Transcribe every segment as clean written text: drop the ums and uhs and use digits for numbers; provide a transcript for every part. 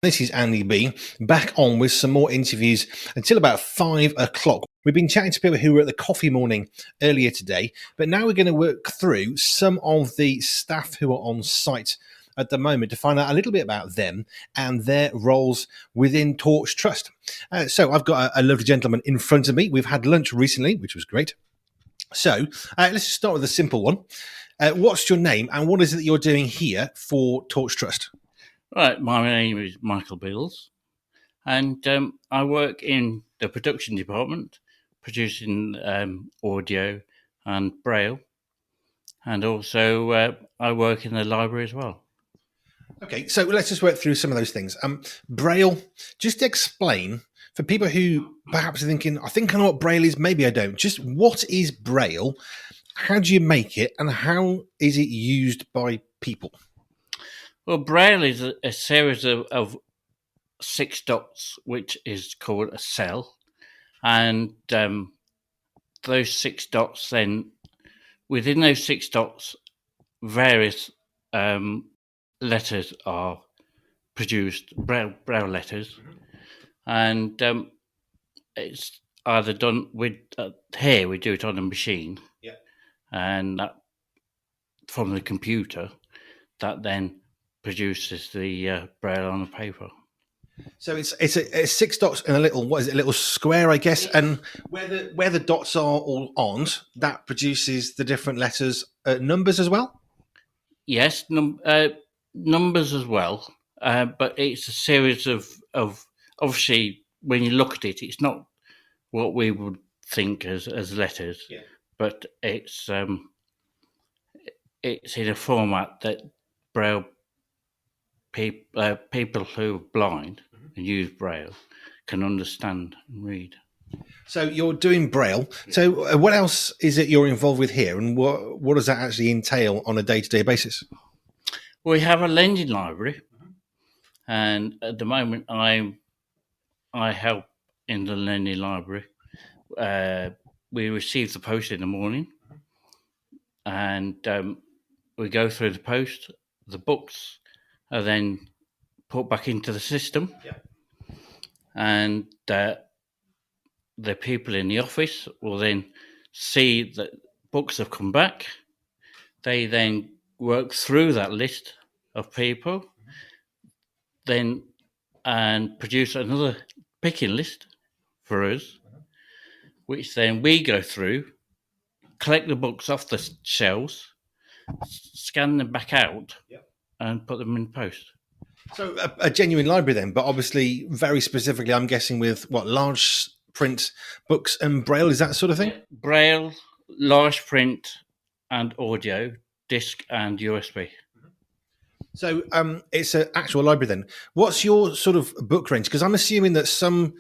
This is Andy B, back on with some more interviews until about 5 o'clock. We've been chatting to people who were at the coffee morning earlier today, but now we're going to work through some of the staff who are on site at the moment to find out a little bit about them and their roles within Torch Trust. So I've got a lovely gentleman in front of me. We've had lunch recently, which was great. So let's just start with a simple one. What's your name and what is it that you're doing here for Torch Trust? Right, my name is Michael Beals, and I work in the production department, producing audio and braille, and also I work in the library as well. Okay, so let's just work through some of those things. Braille, just explain for people who perhaps are thinking, I think I know what Braille is, maybe I don't. Just what is Braille? How do you make it, and how is it used by people? Well, braille is a series of 6 dots, which is called a cell, and those 6 dots then, within those 6 dots, various letters are produced, braille letters, and it's either done with here we do it on a machine, and that from the computer that then produces the braille on the paper. So it's 6 dots in a little, what is it, a little square, I guess, and where the dots are all on, that produces the different letters, numbers as well? Yes, numbers as well, but it's a series of obviously when you look at it, it's not what we would think as letters, but it's in a format that braille people who are blind and use braille can understand and read. So you're doing braille. So what else is it you're involved with here, and what does that actually entail on a day-to-day basis? We have a lending library, and at the moment I help in the lending library. We receive the post in the morning, and we go through the post. The books are then put back into the system, and the people in the office will then see that books have come back. They then work through that list of people, then and produce another picking list for us, which then we go through, collect the books off the shelves, scan them back out, and put them in post. So a genuine library then, but obviously very specifically, I'm guessing with what, large print books and braille, is that sort of thing? Braille, large print, and audio, disc and USB. So it's an actual library then. What's your sort of book range? Because I'm assuming that some,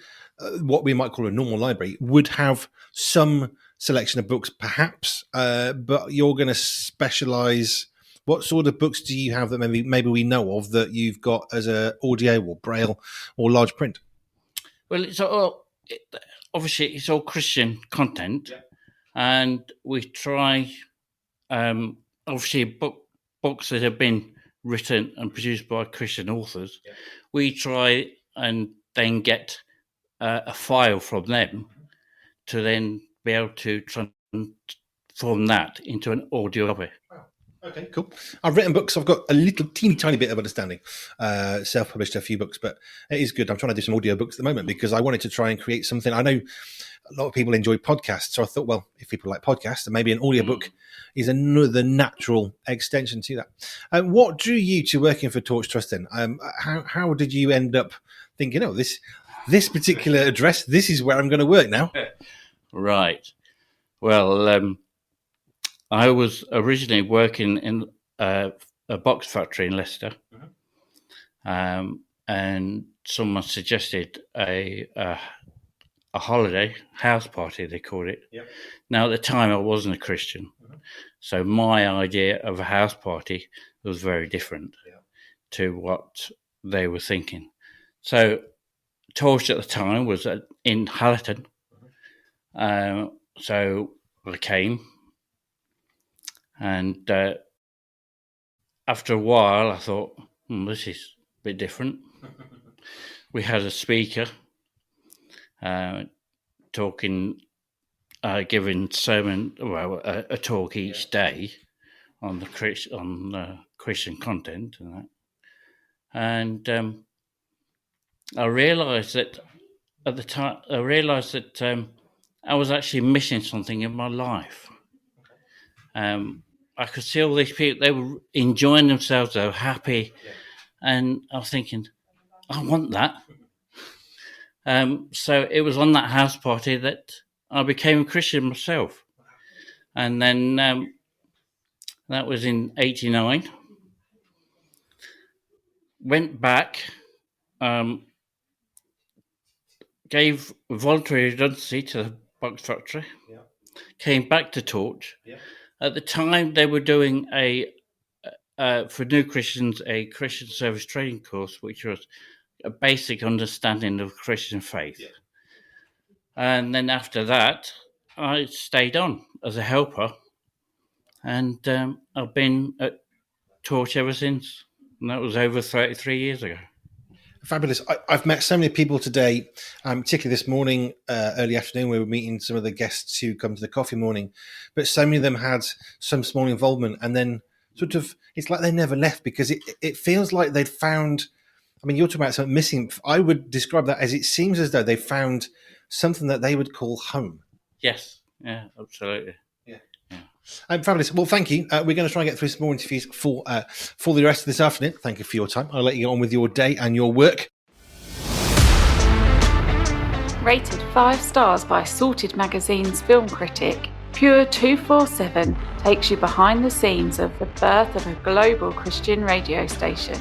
what we might call a normal library, would have some selection of books perhaps, but you're going to specialise. What sort of books do you have that maybe we know of that you've got as a audio or braille or large print? Well, obviously it's all Christian content, and we try obviously books that have been written and produced by Christian authors. We try and then get a file from them to then be able to transform that into an audio copy. Okay, cool. I've written books. I've got a little teeny tiny bit of understanding. Self-published a few books, but it is good. I'm trying to do some audio books at the moment because I wanted to try and create something. I know a lot of people enjoy podcasts, so I thought, well, if people like podcasts, then maybe an audio book is another natural extension to that. What drew you to working for Torch Trust then? How did you end up thinking, oh, this particular address, this is where I'm going to work now? Right. Well, I was originally working in a box factory in Leicester, and someone suggested a holiday house party, they called it. Now, at the time, I wasn't a Christian, so my idea of a house party was very different to what they were thinking. So, Torch at the time was in Hallerton, so I came. And after a while, I thought, this is a bit different. we had a speaker talking, giving a talk each day on the Christian content and that. And I realised that at the time, I was actually missing something in my life. I could see all these people; they were enjoying themselves, they were happy, and I was thinking, I want that. So it was on that house party that I became a Christian myself, and then that was in '89. Went back, gave voluntary redundancy to the box factory, came back to Torch. At the time, they were doing for new Christians, a Christian service training course, which was a basic understanding of Christian faith. And then after that, I stayed on as a helper, and I've been at Torch ever since. And that was over 33 years ago. Fabulous. I've met so many people today, particularly this morning, early afternoon, we were meeting some of the guests who come to the coffee morning, but so many of them had some small involvement, and then sort of, it's like they never left, because it feels like they'd found, I mean, you're talking about something missing. I would describe that as, it seems as though they found something that they would call home. Yes. Yeah, absolutely. Fabulous. Well, thank you. We're going to try and get through some more interviews for the rest of this afternoon. Thank you for your time. I'll let you get on with your day and your work. Rated 5 stars by Sorted Magazine's film critic, Pure 247 takes you behind the scenes of the birth of a global Christian radio station.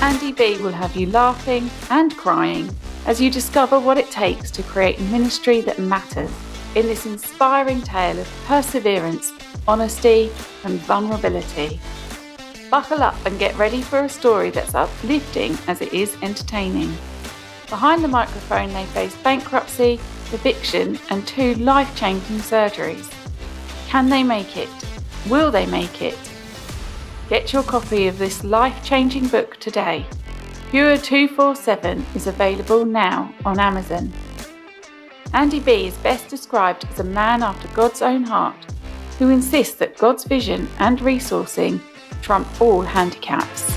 Andy B will have you laughing and crying as you discover what it takes to create ministry that matters in this inspiring tale of perseverance, honesty, and vulnerability. Buckle up and get ready for a story that's uplifting as it is entertaining. Behind the microphone, they face bankruptcy, eviction, and 2 life-changing surgeries. Can they make it? Will they make it? Get your copy of this life-changing book today. Pure 247 is available now on Amazon. Andy B is best described as a man after God's own heart, who insists that God's vision and resourcing trump all handicaps.